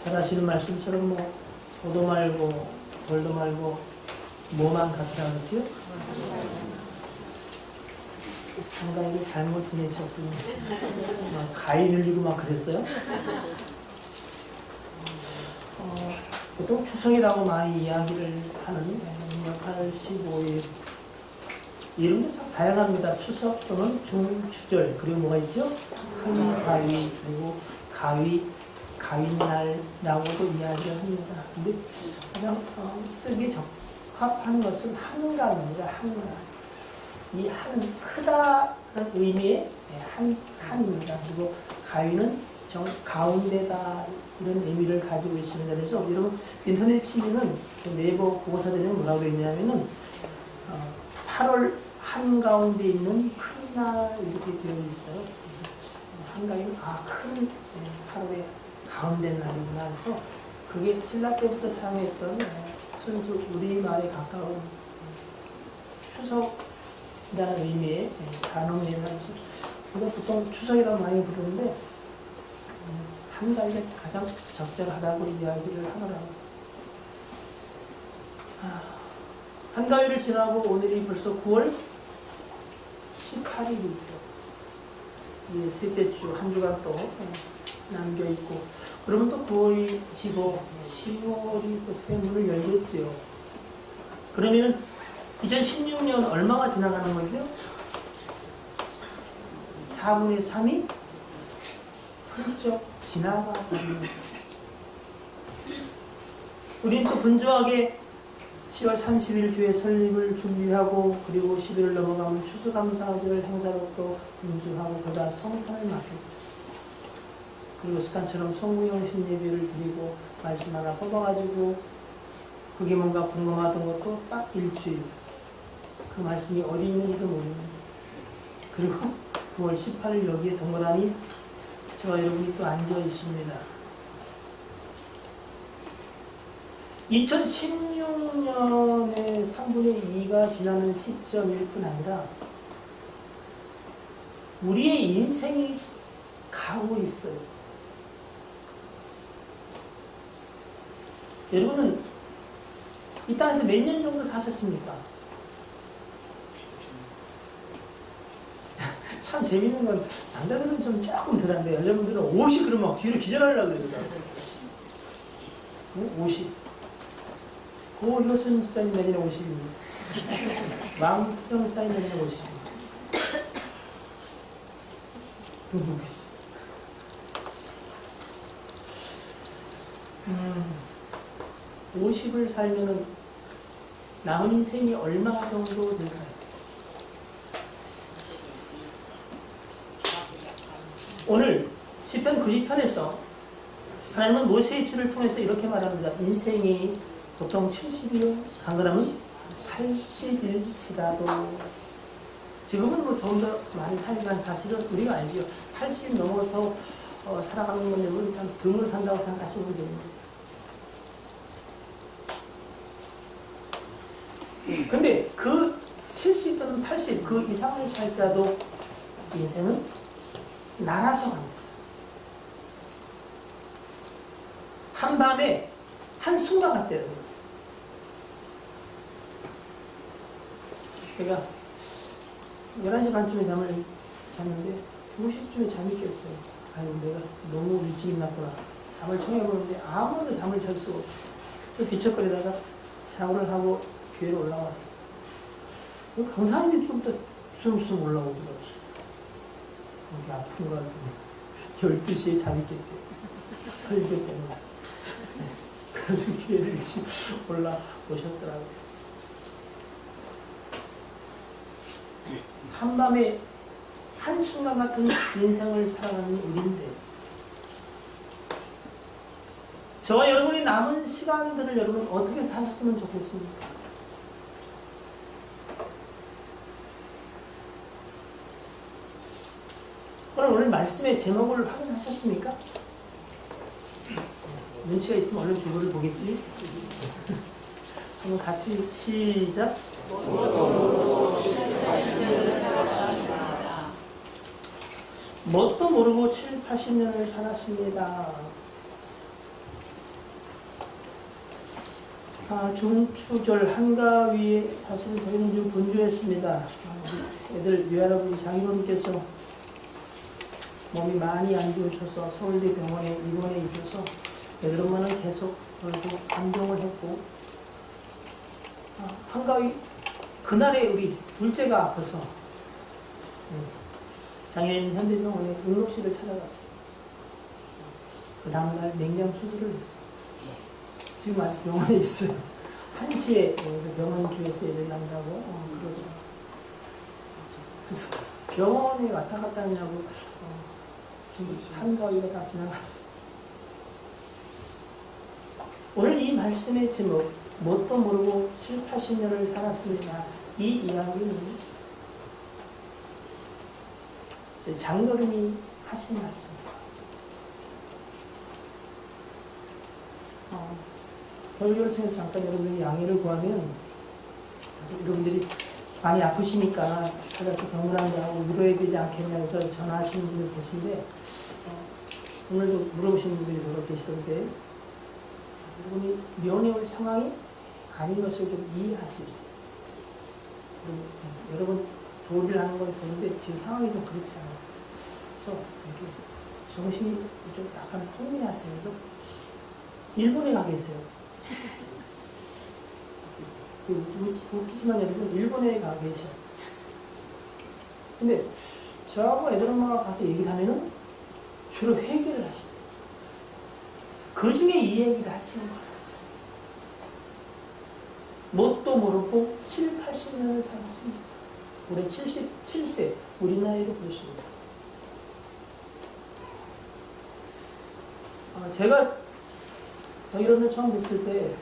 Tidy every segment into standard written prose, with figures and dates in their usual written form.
잘 아시는 말씀처럼 뭐 도도 말고 돌도 말고 뭐만 같으라 그러지요? 상당히 잘못 지내셨군요. 막 가위 늘리고 막 그랬어요. 보통 추석이라고 많이 이야기를 하는 85일 이름도 참 다양합니다. 추석 또는 중추절 그리고 뭐가 있죠? 한가위 그리고 가위날이라고도 이야기를 합니다. 근데 가장 쓰기 적합한 것은 한가입니다. 한가. 이 한은 크다는 의미의 한입니다. 그리고 가위는 가운데다 이런 의미를 가지고 있습니다. 그래서 여러분 인터넷 치면은 네이버 국어사전에 뭐라고 있냐면은 8월 한가운데 있는 큰 날 이렇게 되어 있어요. 한가위는 큰 8월의 가운데 날이구나 해서 그게 신라 때부터 사용했던 순수 우리말에 가까운 추석이라는 의미의 단어입니다. 그래서 보통 추석이라고 많이 부르는데 한가위가 가장 적절하다고 이야기를 하더라고요. 한가위를 지나고 오늘이 벌써 9월 18일이 있어요. 이제 셋째 주, 한 주간 또 남겨있고, 그러면 또 9월이 지고 10월이 또 새 문을 열겠지요. 그러면은 2016년 얼마가 지나가는 거죠? 4분의 3이 훌쩍 지나가 버립니다. 우리는 또 분주하게 10월 30일 교회 설립을 준비하고 그리고 11월 넘어가면 추수감사절 행사로 또 분주하고 그다음 성탄을 맞겠죠. 그리고 습관처럼 성구영신 예배를 드리고 말씀 하나 뽑아가지고 그게 뭔가 궁금하던 것도 딱 일주일 그 말씀이 어디 있는지도 모릅니다. 그리고 9월 18일 여기에 동그라니 저와 여러분이 또 앉아 있습니다. 2016년에 3분의 2가 지나는 시점일 뿐 아니라 우리의 인생이 가고 있어요. 여러분은 이 땅에서 몇 년 정도 사셨습니까? 참 재밌는 건 남자들은 좀 조금 덜한데 여자분들은 50 그러면 막 뒤로 기절하려고 그러더라고요. 50. 고효순 집사님 내년에 50입니다. 왕수정 집사님 내년에 50입니다. 누구 있어? 50을 살면은 남은 인생이 얼마 정도 될까요? 오늘 시편 90편에서 하나님은 모세의 입술을 통해서 이렇게 말합니다. 인생이 보통 70이요. 강건하면 80일치라도. 지금은 뭐 좀 더 많이 살지만 사실은 우리가 알죠. 80 넘어서 살아가는 건데 참 드물 산다고 생각하시면 됩니다. 근데 그 70 또는 80 그 이상을 살자도 인생은 날아서 갑니다. 한밤에 한순간 같대요. 제가 11시 반쯤에 잠을 잤는데 2시쯤에 잠이 깼어요. 아유, 내가 너무 일찍 일어났구나. 잠을 청해보는데 아무도 잠을 잘 수가 없어요. 뒤척거리다가 샤워를 하고 교회로 올라왔어요. 강사님이 좀 더 숨숨 올라오더라고요. 그게 아픈 거 같더니 12시에 잠이 깼대요. 설교 때문에. 그래서 교회를 일찍 올라오셨더라고요. 한밤에 한순간 같은 인생을 살아가는 우리인데 저와 여러분이 남은 시간들을 여러분 어떻게 사셨으면 좋겠습니까? 그럼 오늘 말씀의 제목을 확인하셨습니까? 눈치가 있으면 얼른 주보를 보겠지? 그럼 같이 시작! 뭣도 모르고 7, 80년을 살았습니다. 중추절 한가위에 사실은 저희는 좀 분주했습니다. 애들 외할아버지 장인어른께서 몸이 많이 안 좋으셔서 서울대 병원에 입원해 있어서 애들 엄마는 계속 안정을 했고, 한가위 그날에 우리 둘째가 아파서 장애인 현대병원에 응급실을 찾아갔어요. 그 다음날 맹장 수술을 했어요. 지금 아직 병원에 있어요. 1시에 병원 주에서 예배를 한다고 그러더라고요. 그래서 병원에 왔다 갔다 하냐고 지금 한가위가 다 지나갔어요. 오늘 이 말씀의 제목, 뭣도 모르고 7, 80년을 살았습니다. 이 이야기는 장로님이 하신 말씀입니다. 설교를 통해서 잠깐 여러분들이 양해를 구하면, 여러분들이 많이 아프시니까 찾아서 병문안에 하고 위로해야 되지 않겠냐 해서 전화하시는 분들 계신데, 오늘도 물어보시는 분들이 더러 계시던데, 여러분이 면회 올 상황이 아닌 것을 좀 이해하십시오. 여러분 도리를 하는 건 좋은데 지금 상황이 좀 그렇지 않아요. 그래서 이렇게 정신이 좀 약간 혼미하세요. 그래서 일본에 가 계세요. 웃기지만 여러분 일본에 가 계셔. 근데 저하고 애들 엄마가 가서 얘기를 하면은 주로 회개를 하십니다. 그 중에 이 얘기를 하시는 거예요. 뭣도 모르고 7, 80년을 살았습니다. 올해 77세, 우리 나이로 보십니다. 제가 저희를 처음 뵀을 때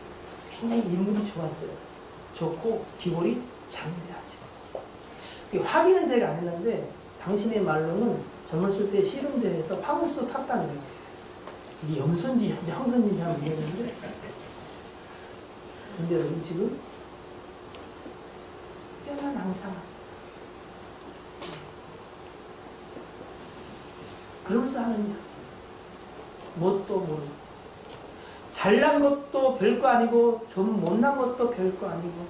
굉장히 인물이 좋았어요. 좋고 기골이 장대하세요. 확인은 제가 안 했는데 당신의 말로는 젊었을 때 씨름대회에서 파무스도 탔다는 거예요. 이게 염선지, 현재 황선지 잘 모르겠는데, 근데 여러분 지금 뼈는 항상 그러면서 하는 이야기. 뭣도 모르고 잘난 것도 별거 아니고 좀 못난 것도 별거 아니고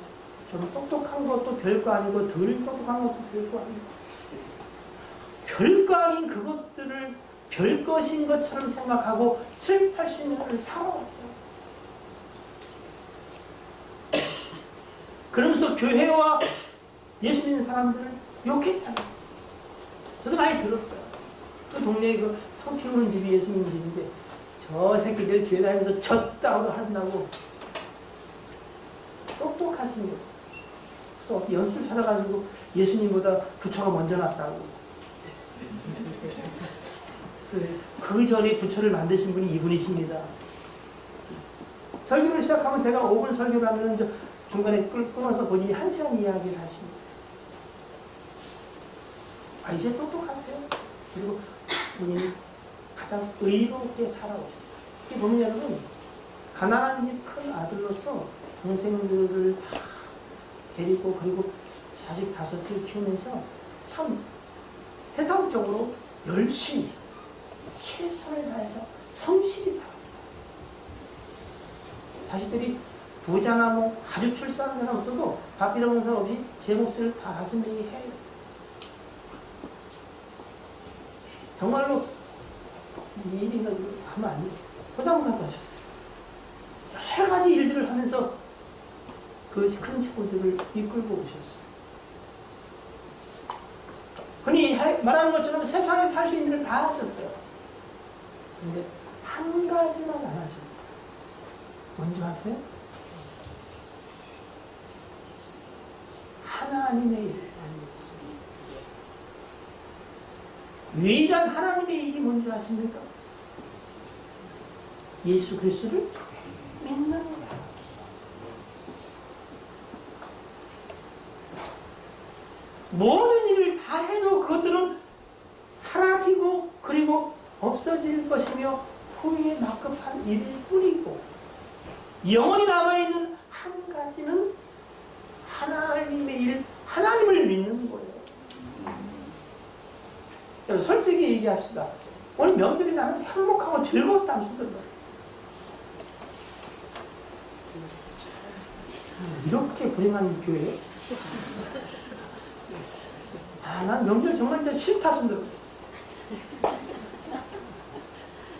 좀 똑똑한 것도 별거 아니고 덜 똑똑한 것도 별거 아니고 별거 아닌 그것들을 별것인 것처럼 생각하고 7, 80년을 살아왔다. 그러면서 교회와 예수 믿는 사람들을 욕했다. 저도 많이 들었어요. 또 동네에 소 키우는 집이 예수 믿는 집인데 저 새끼들 교회 다니면서 졌다고 한다고 똑똑하신 거예요. 그래서 연수를 찾아가지고 예수님보다 부처가 먼저 났다고. 그 전에 부처를 만드신 분이 이분이십니다. 설교를 시작하면 제가 5분 설교를 하면 중간에 끊어서 본인이 1시간 이야기를 하십니다. 이제 똑똑하세요. 그리고 본인이 가장 의롭게 살아오셨어요. 이게 보면 여러분, 가난한 집 큰 아들로서 동생들을 다 데리고 그리고 자식 5을 키우면서 참 세상적으로 열심히 최선을 다해서 성실히 살았어요. 자식들이 부자나 뭐 아주 출세하는 사람 없어도 밥 빌어먹는 사람 없이 제 몫을 다 다스리게 해요. 정말로 이 일이 하면 안 돼요. 소장사도 하셨어요. 여러 가지 일들을 하면서 그 큰 식구들을 이끌고 오셨어요. 흔히 말하는 것처럼 세상에 살 수 있는 일을 다 하셨어요. 근데 한 가지만 안 하셨어요. 뭔지 아세요? 하나님의 일. 유일한 하나님의 일이 뭔지 아십니까? 예수 그리스도를 믿는 거야. 모든 일을 다 해도 그것들은 사라지고 그리고 없어질 것이며 후회에 막급한 일일 뿐이고 영원히 남아있는 한 가지는 하나님의 일, 하나님을 믿는 거예요. 여러분 솔직히 얘기합시다. 오늘 명절이 나는 행복하고 즐거웠다는 소리를 이렇게 불행한 교회예요? 난 명절 정말 진짜 싫다 손들어.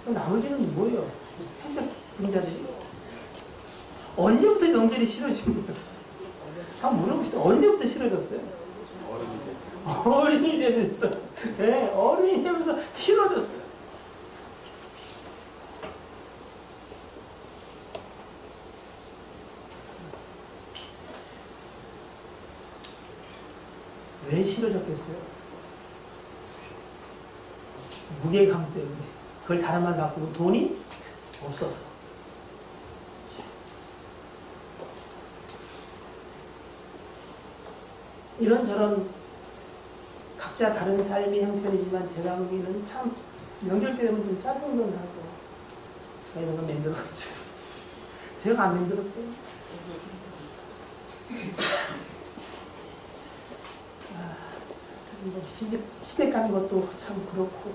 나머지는 뭐예요? 회색 분자들이. 언제부터 명절이 싫어지는 거예요? 한번 물어봅시다. 언제부터 싫어졌어요? 어른이 되면서. 네, 어른이 되면서 싫어졌어요. 왜 싫어졌겠어요? 무게감 때문에. 그걸 다른 말로 바꾸고 돈이 없어서. 이런저런 각자 다른 삶의 형편이지만 제가 보기에는 참 명절 때 되면 좀 짜증도 나고 제가 이런 거 만들어가지고 제가 안 만들었어요. 뭐 시댁 가는 것도 참 그렇고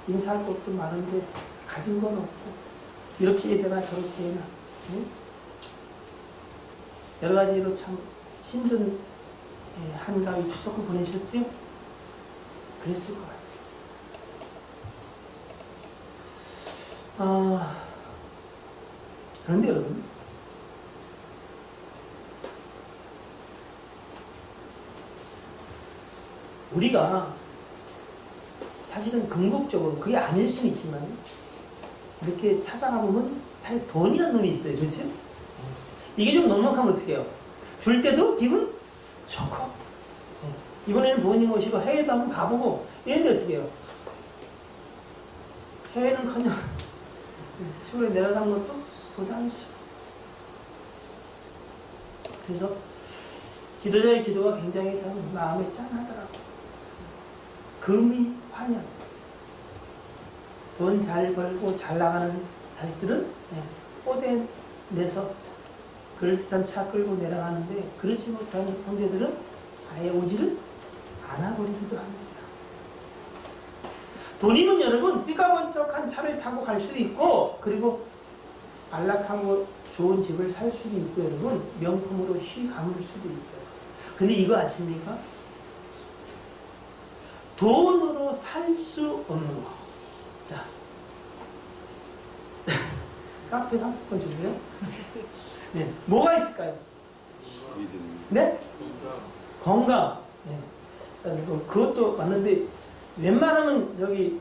인사할 것도 많은데 가진 건 없고 이렇게 해야 되나 저렇게 해나 응? 여러 가지로 참 힘든 한가위 추석을 보내셨죠? 그랬을 것 같아요. 그런데 여러분 우리가 사실은 궁극적으로 그게 아닐 수는 있지만 이렇게 찾아가 보면 사실 돈이라는 놈이 있어요. 그렇지? 이게 좀 넉넉하면 어떻게 해요? 줄 때도 기분 좋고 이번에는 부모님 모시고 해외도 한번 가보고 이랬는데 어떻게 해요? 해외는커녕 시골에 내려간 것도 부담스러워. 그래서 기도자의 기도가 굉장히 마음에 짠하더라고요. 금이 환영. 돈 잘 벌고 잘 나가는 자식들은 뽀대 내서 그럴듯한 차 끌고 내려가는데 그렇지 못한 형제들은 아예 오지를 않아버리기도 합니다. 돈이면 여러분 삐까번쩍한 차를 타고 갈 수도 있고 그리고 안락하고 좋은 집을 살 수도 있고 여러분 명품으로 휘감을 수도 있어요. 근데 이거 아십니까? 돈으로 살 수 없는 거. 자, 카페 상품권 주세요. 네, 뭐가 있을까요? 네? 건강. 네. 그것도 맞는데 웬만하면 저기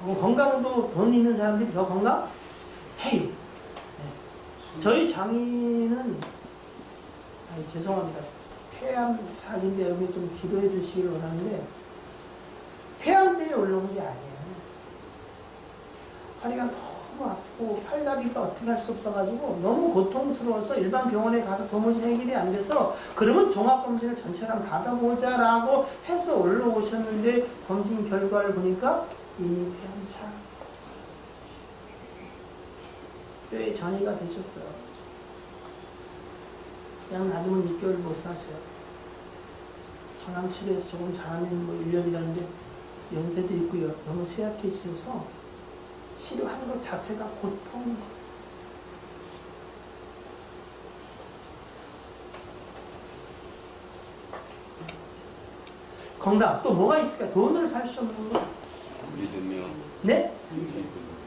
건강도 돈 있는 사람들이 더 건강해요. 네. 저희 장인은 죄송합니다. 폐암 사진인데 여러분이 좀 기도해 주시길 원하는데 폐암 때문에 올라온 게 아니에요. 허리가 너무 아프고 팔다리가 어떻게 할 수 없어가지고 너무 고통스러워서 일반 병원에 가서 도무지 해결이 안 돼서 그러면 종합검진을 전체를 한번 받아보자라고 해서 올라오셨는데 검진 결과를 보니까 이미 폐암차 뼈에 전이가 되셨어요. 그냥 놔두면 6개월 못 사세요. 항암치료에서 조금 잘하면 뭐 1년이라는데 연세도 있고요. 너무 쇠약해지셔서 치료하는 것 자체가 고통. 건강. 또 뭐가 있을까요? 돈으로 살 수 없는 거. 믿으며. 네?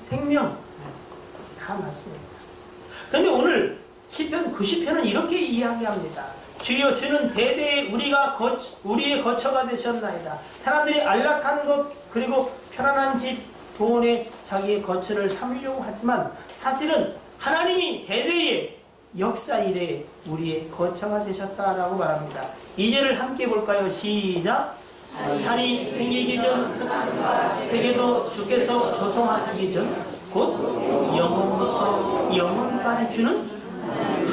생명. 다 맞습니다. 그런데 오늘 시편 90편은 이렇게 이야기합니다. 주여 주는 대대에 우리의 거처가 되셨나이다. 사람들이 안락한 것 그리고 편안한 집 돈에 자기의 거처를 삼으려고 하지만 사실은 하나님이 대대에 역사 이래에 우리의 거처가 되셨다라고 말합니다. 2절을 함께 볼까요? 시작. 산이 생기기 전 세계도 주께서 조성하시기 전 곧 영원부터 영원까지 주는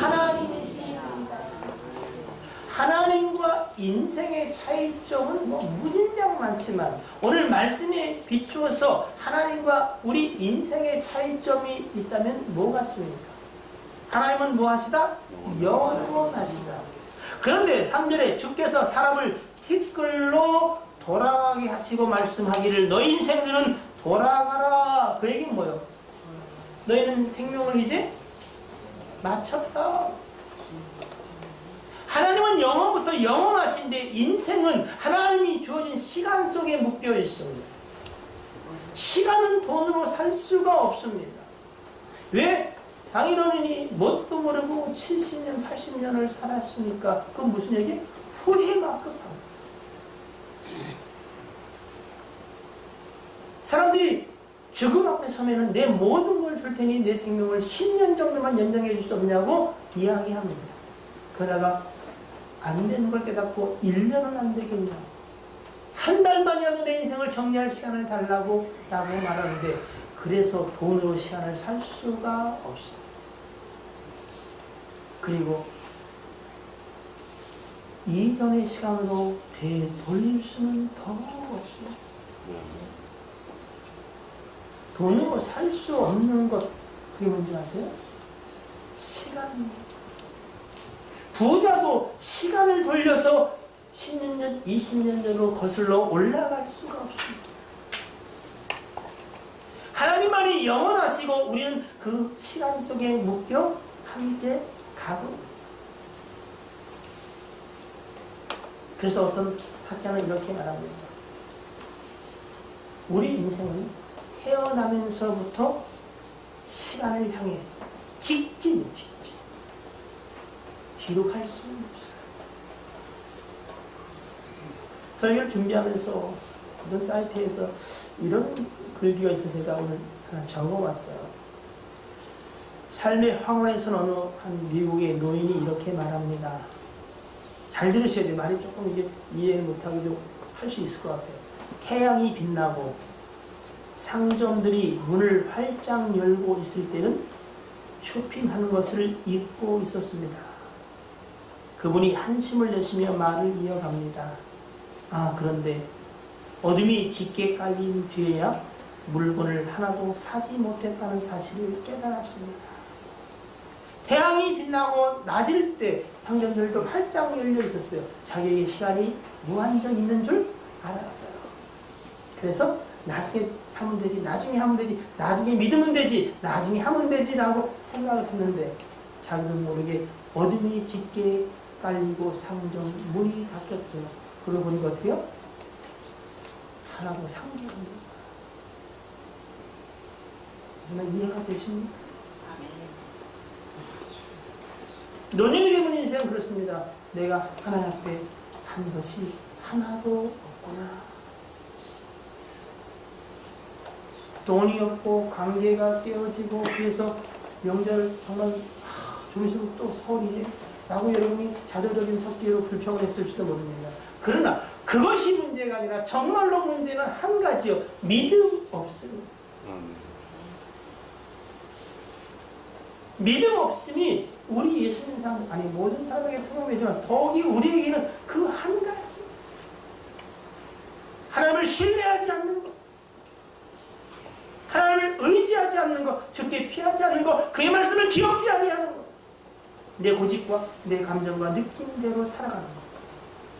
하나님이십니다. 하나님과 인생의 차이점은 무진장 많지만 오늘 말씀에 비추어서 하나님과 우리 인생의 차이점이 있다면 뭐 같습니까? 하나님은 뭐 하시다? 영원하시다. 그런데 3절에 주께서 사람을 티끌로 돌아가게 하시고 말씀하기를 너희 인생들은 돌아가라. 그 얘기는 뭐예요? 너희는 생명을 이제 맞췄다. 하나님은 영원부터 영원하신데 인생은 하나님이 주어진 시간 속에 묶여 있습니다. 시간은 돈으로 살 수가 없습니다. 왜? 장인어른이 뭣도 모르고 70년, 80년을 살았으니까 그건 무슨 얘기? 후회가 급합니다. 사람들이 죽음 앞에 서면은 내 모든 걸 줄 테니 내 생명을 10년 정도만 연장해 줄 수 없냐고 이야기합니다. 그러다가 안 되는 걸 깨닫고 1년은 안 되겠냐. 한 달만이라도 내 인생을 정리할 시간을 달라고 라고 말하는데 그래서 돈으로 시간을 살 수가 없어요. 그리고 이전의 시간으로 되돌릴 수는 더 없어요. 돈으로 살 수 없는 것, 그게 뭔지 아세요? 시간입니다. 부자도 시간을 돌려서 10년, 20년 전으로 거슬러 올라갈 수가 없습니다. 하나님만이 영원하시고 우리는 그 시간 속에 묶여 함께 가고. 그래서 어떤 학자는 이렇게 말합니다. 우리 인생은 태어나면서부터 시간을 향해 직진이에요, 직진. 뒤로 갈 수는 없어요. 설교를 준비하면서 어떤 사이트에서 이런 글귀가 있어서 제가 오늘 하나 적어봤어요. 삶의 황혼에서는 어느 한 미국의 노인이 이렇게 말합니다. 잘 들으셔야 돼요. 말이 조금 이게 이해를 못하기도 할 수 있을 것 같아요. 태양이 빛나고 상점들이 문을 활짝 열고 있을 때는 쇼핑하는 것을 잊고 있었습니다. 그분이 한숨을 내쉬며 말을 이어갑니다. 아, 그런데 어둠이 짙게 깔린 뒤에야 물건을 하나도 사지 못했다는 사실을 깨달았습니다. 태양이 빛나고 낮일 때 상점들도 활짝 열려 있었어요. 자기에게 시간이 무한정 있는 줄 알았어요. 그래서 나중에 하면 되지, 나중에 하면 되지, 나중에 믿으면 되지, 나중에 하면 되지 라고 생각을 했는데 자기도 모르게 어둠이 짙게 깔리고 상점 문이 닫혔어요. 그러고 보니까 어떻게요? 하나도 상계가 안 됩니다. 정말 이해가 되십니까? 논의의 대문 인생은 그렇습니다. 내가 하나님 앞에 한 것이 하나도 없구나. 돈이 없고 관계가 깨어지고 그래서 명절 정말 좀 있으면 또 설이네 라고 여러분이 자조적인 섭기로 불평을 했을지도 모릅니다. 그러나 그것이 문제가 아니라 정말로 문제는 한 가지요. 믿음 없음. 믿음 없음이 우리 예수 믿는 사람, 아니 모든 사람에게 통용되지만 더욱이 우리에게는 그 한 가지. 하나님을 신뢰하지 않는 것. 하나님을 의지하지 않는 것, 주께 피하지 않는 것, 그의 말씀을 기억지 아니하는 것, 내 고집과 내 감정과 느낌대로 살아가는 것,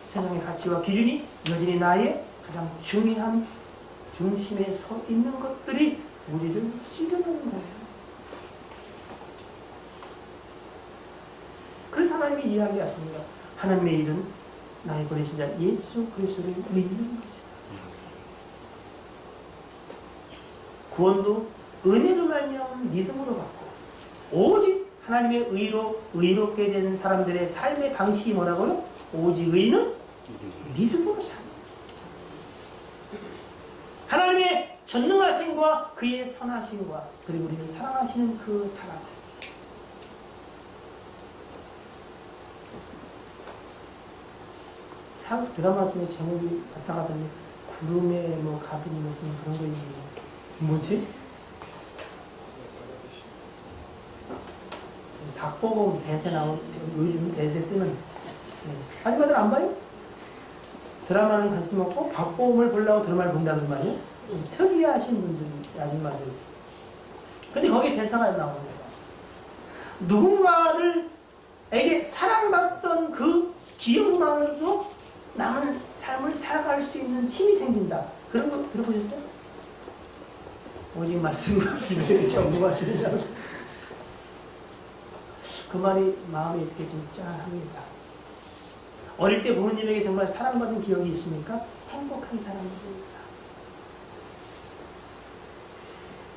세상의 가치와 기준이 여전히 나의 가장 중요한 중심에 서 있는 것들이 우리를 찌르는 거예요. 그래서 하나님이 이야기하십니다. 하나님의 일은 나의 보내신 자 예수 그리스도를 믿는 것이다. 구원도 은혜로 말미암은 믿음으로 받고 오직 하나님의 의로 의롭게 되는 사람들의 삶의 방식이 뭐라고요? 오직 의는 믿음으로 사는 거예요. 하나님의 전능하심과 그의 선하심과 그리고 우리를 사랑하시는 그 사랑. 드라마 중에 제목이 왔다 가더니 구름에 뭐 가든 무슨 그런 거 있는 거 뭐지? 박보검 대세 나온, 요즘 대세 뜨는. 네. 아줌마들 안 봐요? 드라마는 관심 없고 박보검을 보려고 드라마를 본다는 말이에요? 특이하신 분들, 아줌마들. 근데 거기 대사가 나옵니다. 누군가에게 사랑받던 그 기억만으로도 남은 삶을 살아갈 수 있는 힘이 생긴다. 그런 거 들어보셨어요? 오직 말씀과 기도의 전부가 주리라. 그 말이 마음에 이렇게 좀 짠합니다. 어릴 때 부모님에게 정말 사랑받은 기억이 있습니까? 행복한 사람들입니다.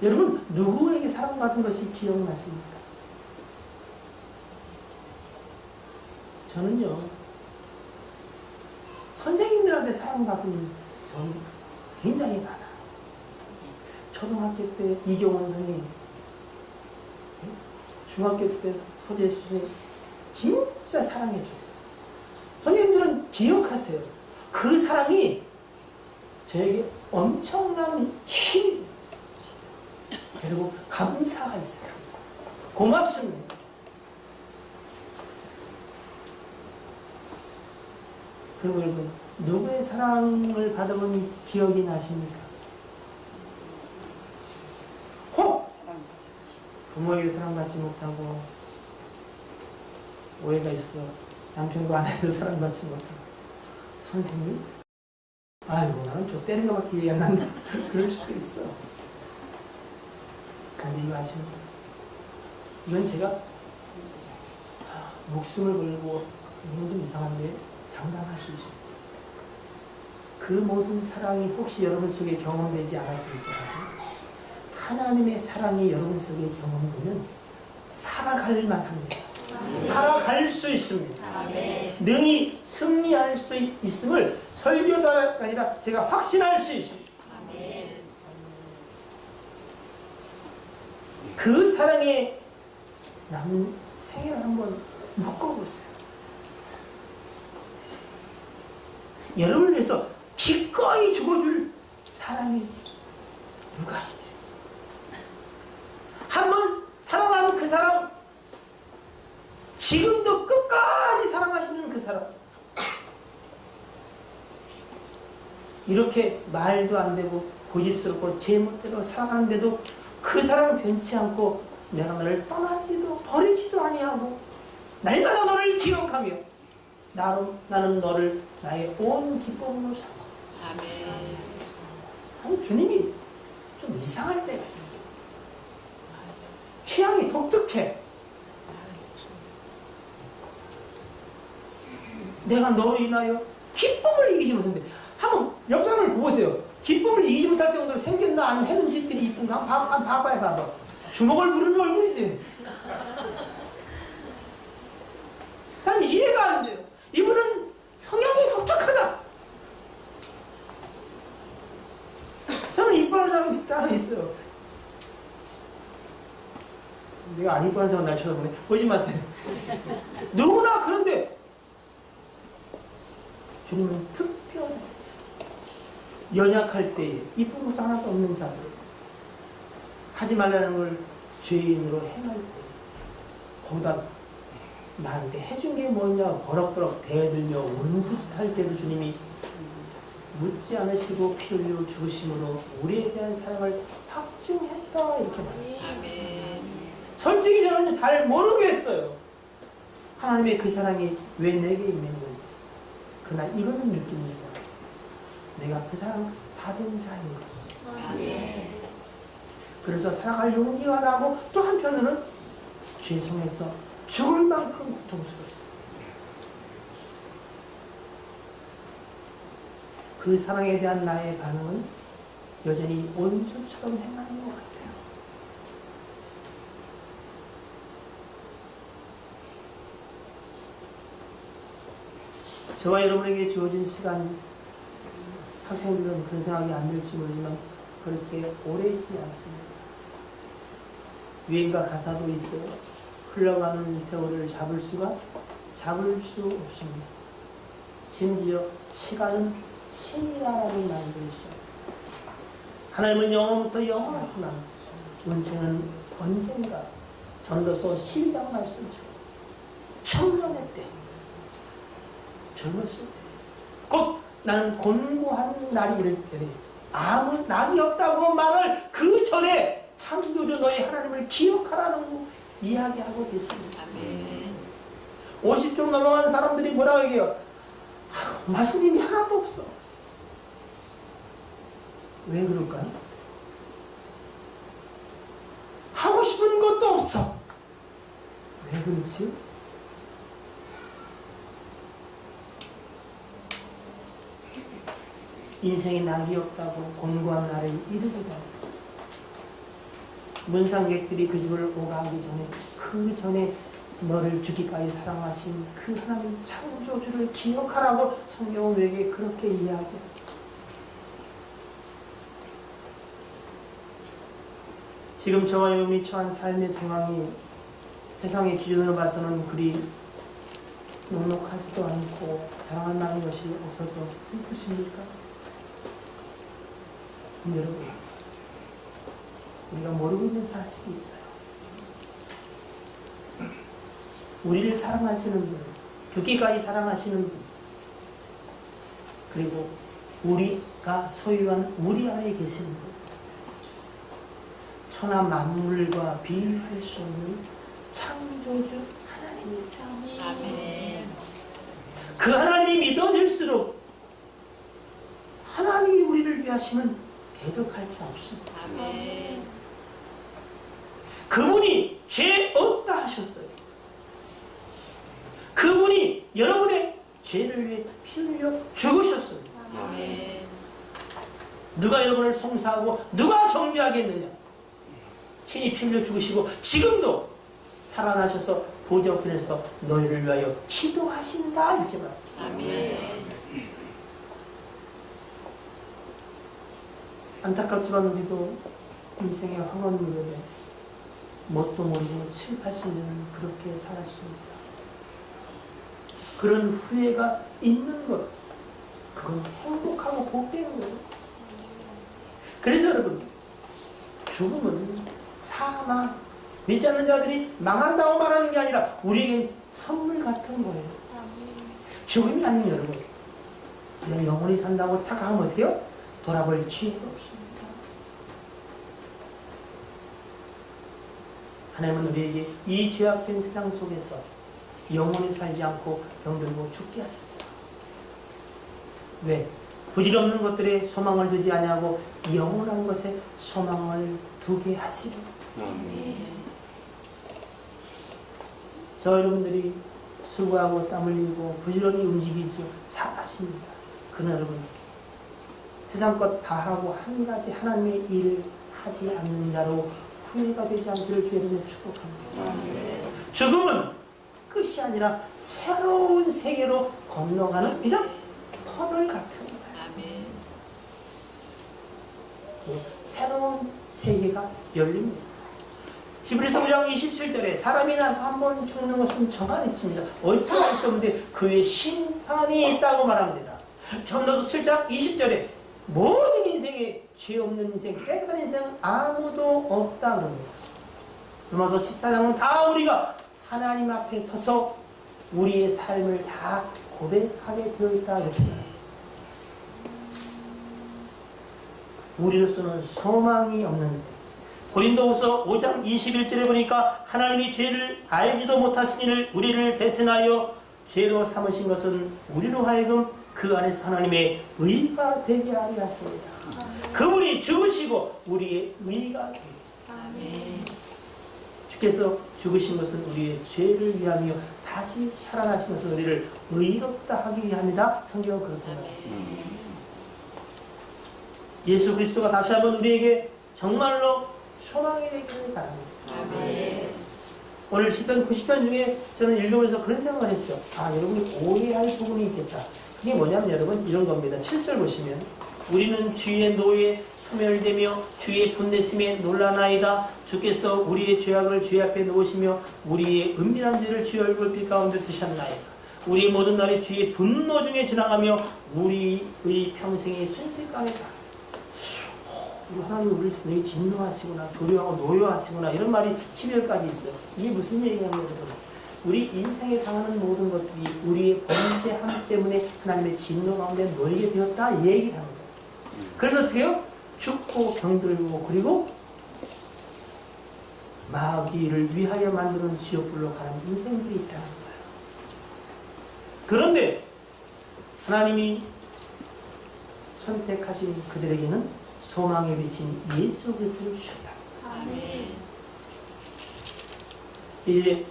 여러분, 누구에게 사랑받은 것이 기억나십니까? 저는요, 선생님들한테 사랑받은 점이 굉장히 많아요. 초등학교 때 이경원 선생님, 중학교 때 서재수 선생님, 진짜 사랑해줬어요. 선생님들은 기억하세요. 그 사랑이 저에게 엄청난 힘이, 그리고 감사가 있어요. 감사. 고맙습니다. 그리고 여러분, 누구의 사랑을 받아본 기억이 나십니까? 혹! 부모에게 사랑받지 못하고 오해가 있어. 남편과 아내도 사랑받지 못하고. 선생님? 아이고, 나는 저 때리는 것밖에 기억이 안 난다. 그럴 수도 있어. 근데 이거 아십니까? 이건 제가 목숨을 걸고, 이건 좀 이상한데 장담할 수 있습니다. 그 모든 사랑이 혹시 여러분 속에 경험되지 않았을지라도 하나님의 사랑이 여러분 속에 경험되면 살아갈 만합니다. 살아갈 수 있습니다. 능히 승리할 수 있음을 설교자가 아니라 제가 확신할 수 있습니다. 그 사랑에 남은 생애를 한번 묶어보세요. 여러분을 위해서 기꺼이 죽어줄 사람이 누가 있겠어? 한번 사랑하는 그 사람, 지금도 끝까지 사랑하시는 그 사람, 이렇게 말도 안 되고 고집스럽고 제멋대로 사랑하는데도 그 사람은 변치 않고 내가 너를 떠나지도 버리지도 아니하고 날마다 너를 기억하며 나는 너를 나의 온 기쁨으로 삼아. 아멘. 아니, 주님이 좀 이상할 때가 있어. 취향이 독특해. 내가 너로 인하여 기쁨을 이기지 못했는데, 한번 옆 사람을 보세요. 기쁨을 이기지 못할 정도로 생겼나 안 해는 짓들이 이쁜가? 한번 봐봐. 주먹을 부르는 얼굴이지. 난 이해가 안 돼요. 이분은 성향이 독특하다. 저는 이뻐하는 사람이 따로 있어요. 내가 안 이뻐하는 사람 날 쳐다보네. 보지 마세요. 누구나 그런데 주님은 특별히 연약할 때에 이쁜 것도 하나도 없는 자들, 하지 말라는 걸 죄인으로 행할 때, 거기다 나한테 해준 게 뭐냐 버럭버럭 대들며 원수짓 할 때도 주님이 묻지 않으시고 피 흘려 죽으심으로 우리에 대한 사랑을 확증했다, 이렇게 말해요. 아멘. 솔직히 저는 잘 모르겠어요. 하나님의 그 사랑이 왜 내게 있는 건지. 그러나 이거는 느낍니다. 내가 그 사랑 받은 자인 것을. 아멘. 그래서 살아갈 용기가 나고, 또 한편으로는 죄송해서 죽을 만큼 고통스럽습니다. 그 사랑에 대한 나의 반응은 여전히 원수처럼 행하는 것 같아요. 저와 여러분에게 주어진 시간, 학생들은 그런 생각이 안 들지 모르지만 그렇게 오래지 않습니다. 유행가 가사도 있어요. 흘러가는 세월을 잡을 수 없습니다. 심지어 시간은 신이라는 말도 있어요. 하나님은 영원부터 영원하지만 인생은 언젠가, 전도서 12장 말씀처럼 청년의 때, 젊었을 때, 곧 나는 곤고한 날이 이를 때에 아무 낙이 없다고 말할 그 전에 창조주 너희 하나님을 기억하라는 이야기하고 계십니다. 아멘. 50좀 넘어간 사람들이 뭐라고 얘기해요? 말씀이 하나도 없어. 왜 그럴까요? 하고 싶은 것도 없어. 왜 왜 그렇지? 인생에 낙이 없다고 곤고한 나를 이르고잖아요. 문상객들이 그 집을 오가기 전에 그 전에 너를 죽기까지 사랑하신 그 하나님 창조주를 기억하라고 성경은 우리에게 그렇게 이야기해요. 지금 저와 여러분이 처한 삶의 상황이 세상의 기준으로 봐서는 그리 녹록하지도 않고 자랑할 만한 것이 없어서 슬프십니까? 여러분, 우리가 모르고 있는 사실이 있어요. 우리를 사랑하시는 분, 죽기까지 사랑하시는 분, 그리고 우리가 소유한 우리 안에 계신 분, 천하 만물과 비교할 수 없는 창조주 하나님이세요. 아멘. 그 하나님이 믿어질수록 하나님이 우리를 위하시면 대적할 자 없습니다. 아멘. 그분이 죄 없다 하셨어요. 그분이 여러분의 죄를 위해 피 흘려 죽으셨어요. 아멘. 누가 여러분을 송사하고 누가 정죄하겠느냐? 친히 피 흘려 죽으시고 지금도 살아나셔서 보좌 우편에서 너희를 위하여 기도하신다 이렇게 말합니다. 아멘. 안타깝지만 우리도 인생의 황혼무렵에 뭣도 모르고 7, 80년을 그렇게 살았습니다. 그런 후회가 있는 것, 그건 행복하고 복되는 거예요. 그래서 여러분, 죽음은 사망, 믿지 않는 자들이 망한다고 말하는 게 아니라 우리에겐 선물 같은 거예요. 죽음이 아닌 여러분, 우리가 영원히 산다고 착각하면 어때요? 돌아볼 기회가 없습니다. 하나님은 우리에게 이 죄악된 세상 속에서 영원히 살지 않고 병들고 죽게 하셨어요. 왜? 부질없는 것들에 소망을 두지 아니하고 영원한 것에 소망을 두게 하시려. 저 여러분들이 수고하고 땀 흘리고 부지런히 움직이죠. 잘하십니다. 그러나 여러분, 세상 것 다 하고 한 가지 하나님의 일을 하지 않는 자로 후회가 되지 않기를 주님으로 축복합니다. 죽음은 끝이 아니라 새로운 세계로 건너가는 그냥 터널 같은 거예요. 아멘. 새로운 세계가 열립니다. 히브리서 9장 27절에 사람이 나서 한 번 죽는 것은 정한이칩니다. 어찌할 수 없는데 그의 심판이 있다고 말합니다. 전도서 7장 20절에 모든 인생에 죄 없는 인생, 깨끗한 인생은 아무도 없다는 겁니다. 로마서 14장은 다 우리가 하나님 앞에 서서 우리의 삶을 다 고백하게 되어 있다 이렇게 말합니다. 우리로서는 소망이 없는데 고린도후서 5장 21절에 보니까 하나님이 죄를 알지도 못하신 이를 우리를 대신하여 죄로 삼으신 것은 우리로 하여금 그 안에서 하나님의 의가 되게 하려 하십니다. 그분이 죽으시고 우리의 의가 되게 하십니다. 주께서 죽으신 것은 우리의 죄를 위하며 다시 살아나시면서 우리를 의롭다 하기 위함이다. 성경은 그렇게 말합니다. 예수 그리스도가 다시 한번 우리에게 정말로 소망이 되기를 바랍니다. 아멘. 오늘 시편 90편 중에 저는 읽으면서 그런 생각을 했어요. 아, 여러분이 오해할 부분이 있겠다. 그게 뭐냐면 여러분 이런 겁니다. 7절 보시면 우리는 주의 노에 소멸되며 주의 분내심에 놀라나이다. 주께서 우리의 죄악을 주의 앞에 놓으시며 우리의 은밀한 죄를 주의 얼굴빛 가운데 두셨나이다. 우리 모든 날이 주의 분노 중에 지나가며 우리의 평생이 순식간이다. 하나님 우리를 되게 진노하시구나, 두려워하고 노여하시구나 이런 말이 12절까지 있어요. 이게 무슨 얘기냐면 여러분 우리 인생에 당하는 모든 것들이 우리의 범죄함 때문에 하나님의 진노 가운데 놓이게 되었다 이 얘기를 하는 거예요. 그래서 어떻게요? 죽고 병들고 그리고 마귀를 위하여 만드는 지옥불로 가는 인생들이 있다는 거예요. 그런데 하나님이 선택하신 그들에게는 소망에 비친 예수 그리스도를 주셨다. 아멘. 이제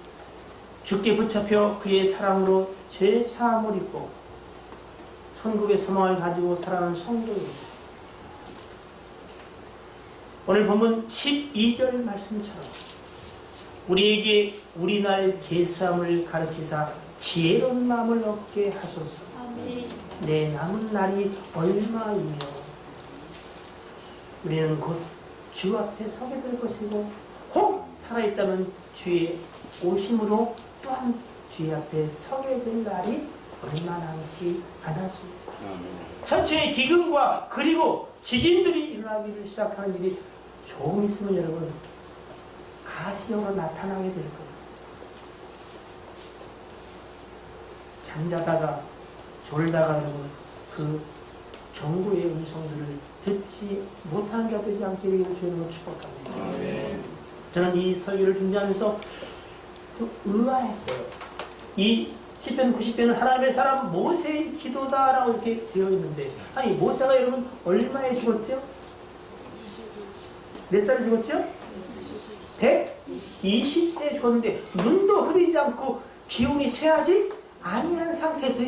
주께 붙잡혀 그의 사랑으로 죄 사함을 입고 천국의 소망을 가지고 살아가는 성도입니다. 오늘 본문 12절 말씀처럼 우리에게 우리날 계수함을 가르치사 지혜로운 마음을 얻게 하소서. 아멘. 내 남은 날이 얼마이며 우리는 곧 주 앞에 서게 될 것이고 혹 살아있다면 주의 오심으로 또한 주의 앞에 서게 될 날이 얼마 남지 않았습니다. 천체의 기근과 그리고 지진들이 일어나기를 시작하는 일이 조금 있으면 여러분 가시적으로 나타나게 될 겁니다. 잠자다가 졸다가 여러분 그 경고의 음성들을 듣지 못하는 자 되지 않게 되기를 주님으로 축복합니다. 저는 이 설교를 준비하면서 좀 의아했어요. 이 시편 90편은 하나님의 사람 모세의 기도다라고 이렇게 되어 있는데, 아니 모세가 여러분 얼마에 죽었죠? 몇 살에 죽었죠? 120세에 죽었는데 눈도 흐리지 않고 기운이 쇠하지 아니한 상태에서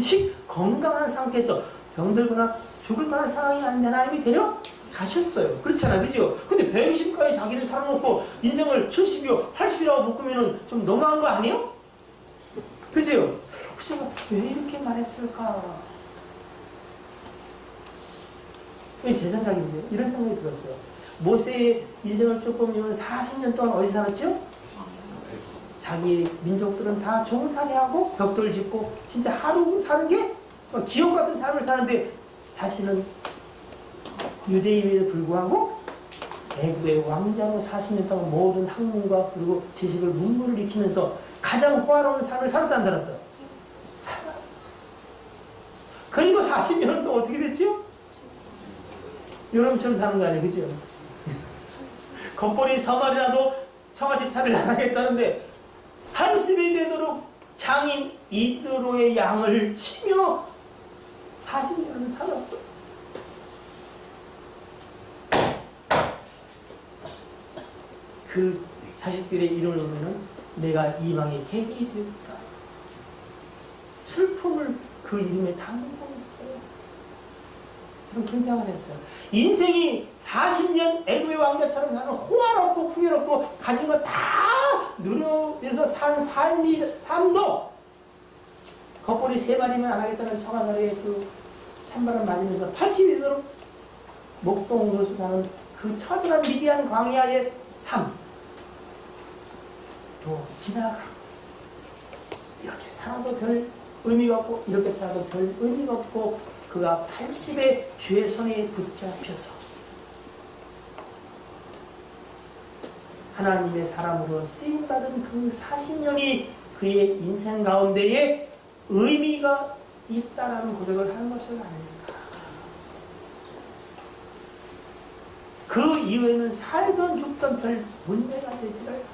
건강한 상태에서 병들거나 죽을 만한 상황이 아닌 하나님이 데려가셨어요. 그렇잖아요. 그죠? 근데 120까지 자기를 살아놓고 인생을 70이요 80이라고 묶으면 좀 너무한 거 아니에요? 그죠? 혹시 왜 이렇게 말했을까? 이게 제 생각인데 이런 생각이 들었어요. 모세의 인생을 쭉 보면 40년 동안 어디 살았죠? 자기 민족들은 다 종살이하고 벽돌 짓고 진짜 하루 사는 게 지옥 같은 삶을 사는데 자신은 유대인임에도 불구하고 애국의 왕자로 40년 동안 모든 학문과 그리고 지식을 문물을 익히면서 가장 호화로운 삶을 살았어 안 살았어? 살았어. 그리고 40년은 또 어떻게 됐죠? 여러분처럼 사는 거 아니에요, 그죠? 겉벌이 서말이라도 처갓집 살을 안 하겠다는데 80이 되도록 장인 이드로의 양을 치며 40년을 살았어. 그 자식들의 이름을 보면은 내가 이방의 객이 되었다. 슬픔을 그 이름에 담고 있어요. 그런 생각을 했어요. 인생이 40년 애굽의 왕자처럼 사는 호화롭고 풍요롭고 가진 거 다 누려면서 산 삶도 겉벌이 3마리면 안 하겠다는 처가살이의 그 찬바람 맞으면서 80이 되도록 목동으로서 가는 그 처절한 미디안 광야의 삶 또 지나가 이렇게 살아도 별 의미가 없고 이렇게 살아도 별 의미가 없고 그가 80의 주의 손에 붙잡혀서 하나님의 사람으로 쓰임받은 그 40년이 그의 인생 가운데에 의미가 있다라는 고백을 하는 것은 아닙니까? 그 이후에는 살던 죽던 별 문제가 되지를 않아요.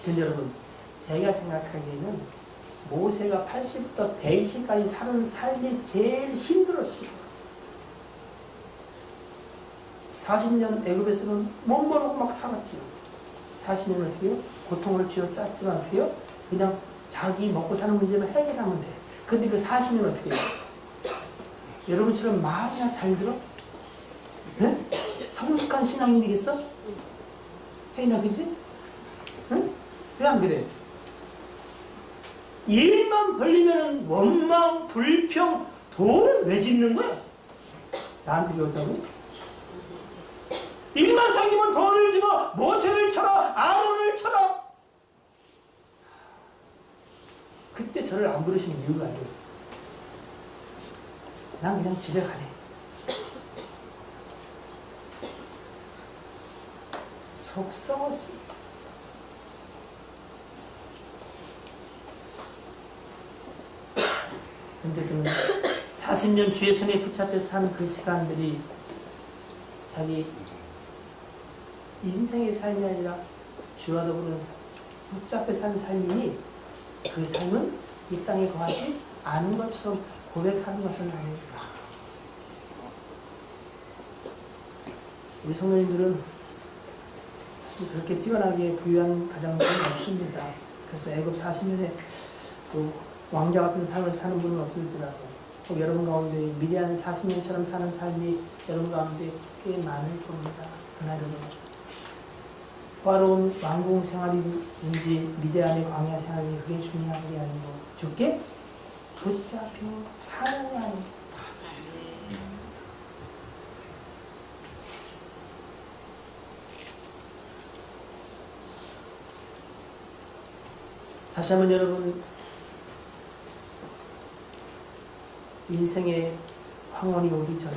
근데 여러분 제가 생각하기에는 모세가 80부터 120까지 사는 삶이 제일 힘들었어요. 40년 애굽에서는 못 모르고 막 살았지요. 40년 어떻게 해요? 고통을 쥐어짰지만 어떻게 해요? 그냥 자기 먹고 사는 문제만 해결하면 돼. 근데 그 40년 어떻게 해요? 여러분처럼 마음이나 잘 들어? 응? 성숙한 신앙인이겠어? 혜인아 그지? 응? 왜 안 그래? 일만 벌리면 원망, 불평, 돈을 왜 짓는 거야? 나한테 배웠다고? 일만 생기면 돈을 집어 모세를 쳐라, 아론을 쳐라. 그때 저를 안 부르신 이유가 알겠어. 난 그냥 집에 가네. 속 썩었어. 근데 그는 40년 주의 손에 붙잡혀서 산 그 시간들이 자기 인생의 삶이 아니라 주와 더불어 붙잡혀 산 삶이니 그 삶은 이 땅에 거하지 않은 것처럼 고백하는 것은 아닙니다. 우리 성도님들은 그렇게 뛰어나게 부유한 가정들은 없습니다. 그래서 애굽 40년에 그 왕자 같은 삶을 사는 분은 없을지라도 꼭 여러분 가운데 미디안 40년처럼 사는 삶이 여러분 가운데 꽤 많을 겁니다. 그날은 화로운 왕궁 생활인지 미디안의 광야 생활이 그게 중요한 게 아니고 주께 붙잡혀 사느냐. 다시 한번 여러분 인생의 황혼이 오기 전에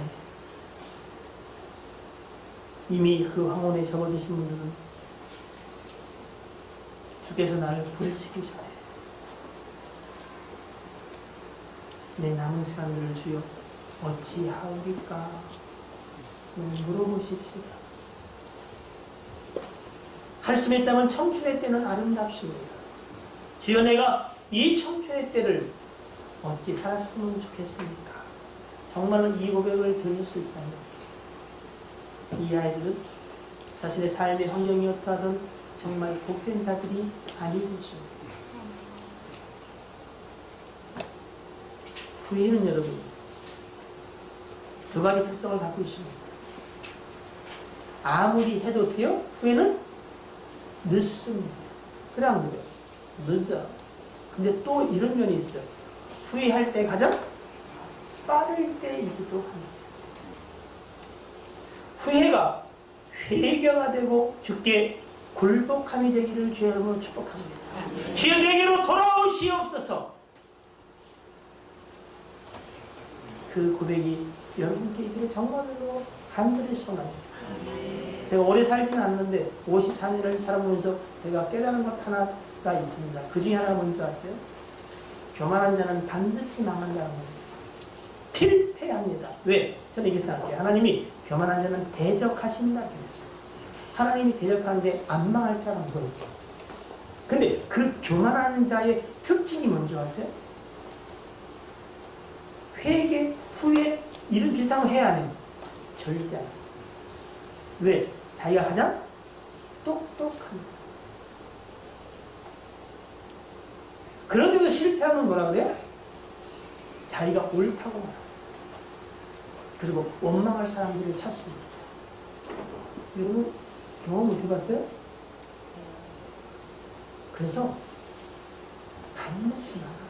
이미 그 황혼에 접어드신 분들은 주께서 나를 부르시기 전에 내 남은 시간들을 주여 어찌하오리까 물어보십시다. 할 수 있다면 청춘의 때는 아름답습니다. 주여 내가 이 청춘의 때를 어찌 살았으면 좋겠습니까? 정말로 이 고백을 들을 수 있다면 이 아이들은 자신의 삶의 환경이 어떠하든 정말 복된 자들이 아니겠습니다. 후회는 여러분 두 가지 특성을 갖고 있습니다. 아무리 해도 돼요? 후회는 늦습니다. 그래 안 그래요? 늦어. 근데 또 이런 면이 있어요. 후회할 때 가장 빠를 때이기도 합니다. 후회가 회개가 되고 주께 굴복함이 되기를 주여로 축복합니다. 주여 내게로 돌아오시옵소서. 그 고백이 여러분께 있기를 정말로 간절히 소원합니다. 제가 오래 살지는 않는데 54년을 살아보면서 제가 깨달은 것 하나가 있습니다. 그 중에 하나가 뭔지 아세요? 교만한 자는 반드시 망한다는 겁니다. 필패합니다. 왜? 저는 이렇게 생각해요. 하나님이 교만한 자는 대적하신다 그랬어요. 하나님이 대적하는데 안 망할 자가 누가 있겠어요? 근데 그 교만한 자의 특징이 뭔지 아세요? 회개, 후회, 이런 비슷한 거 해야 하는 절대 안 해요. 왜? 자기가 가장 똑똑합니다. 그런데도 실패하면 뭐라 그래요? 자기가 옳다고 말합니다. 그리고 원망할 사람들을 찾습니다. 여러분 경험 못 해봤어요? 그래서 반드시 나갑니다.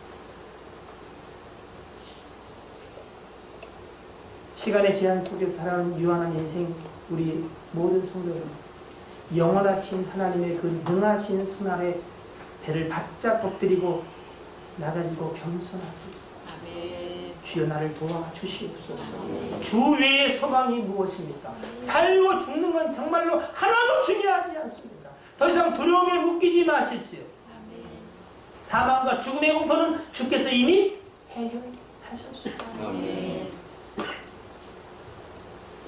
시간의 제한 속에서 살아가는 유한한 인생 우리 모든 성도 여러분, 영원하신 하나님의 그 능하신 손 아래 배를 바짝 엎드리고 낮아지고 겸손하소서. 주여 나를 도와주시옵소서. 주 외의 소망이 무엇입니까? 살고 죽는 건 정말로 하나도 중요하지 않습니다. 더 이상 두려움에 묶이지 마십시오. 사망과 죽음의 공포는 주께서 이미 해결하셨습니다.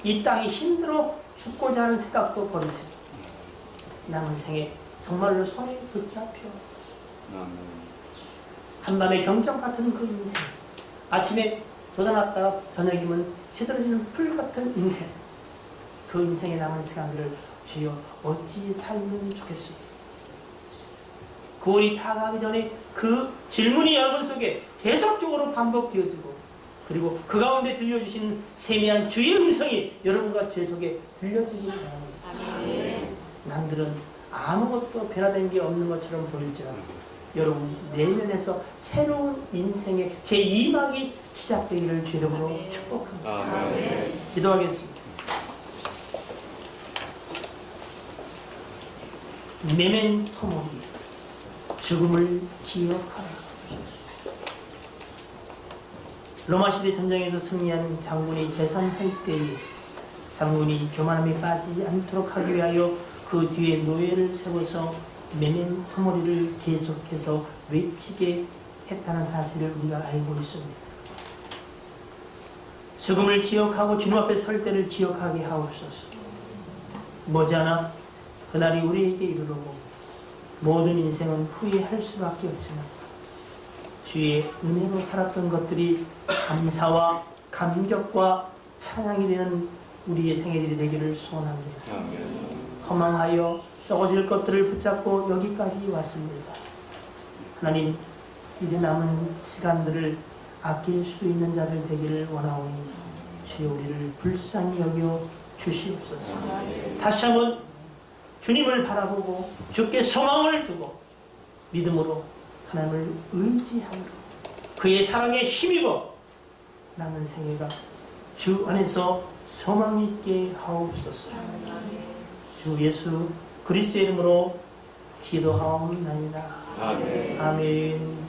이 땅이 힘들어 죽고자 하는 생각도 버리세요. 남은 생에 정말로 손에 붙잡혀 한밤의 경점 같은 그 인생, 아침에 돋아났다가 저녁이면 시들어지는 풀 같은 인생, 그 인생에 남은 시간들을 주여 어찌 살면 좋겠습니까? 9월이 다가기 전에 그 질문이 여러분 속에 계속적으로 반복되어지고, 그리고 그 가운데 들려주신 세미한 주의 음성이 여러분과 제 속에 들려지길 바랍니다. 남들은 아무것도 변화된 게 없는 것처럼 보일지라도 여러분 내면에서 새로운 인생의 제2막이 시작되기를 주 이름으로 축복합니다. 기도하겠습니다. 메멘토 모리, 죽음을 기억하라. 로마시대 전쟁에서 승리한 장군이 계산할 때에 장군이 교만함에 빠지지 않도록 하기 위하여 그 뒤에 노예를 세워서 메멘토 모리를 계속해서 외치게 했다는 사실을 우리가 알고 있습니다. 죽음을 기억하고 주님 앞에 설 때를 기억하게 하옵소서. 머지않아 그날이 우리에게 이르르고 모든 인생은 후회할 수밖에 없지만 주의 은혜로 살았던 것들이 감사와 감격과 찬양이 되는 우리의 생애들이 되기를 소원합니다. 허망하여 썩어질 것들을 붙잡고 여기까지 왔습니다. 하나님, 이제 남은 시간들을 아낄 수 있는 자들 되기를 원하오니 주여 우리를 불쌍히 여겨 주시옵소서. 다시 한번 주님을 바라보고 주께 소망을 두고 믿음으로 하나님을 의지함으로 그의 사랑에 힘입어 남은 생애가 주 안에서 소망 있게 하옵소서. 주 예수 그리스도의 이름으로 기도하옵나이다. 아멘.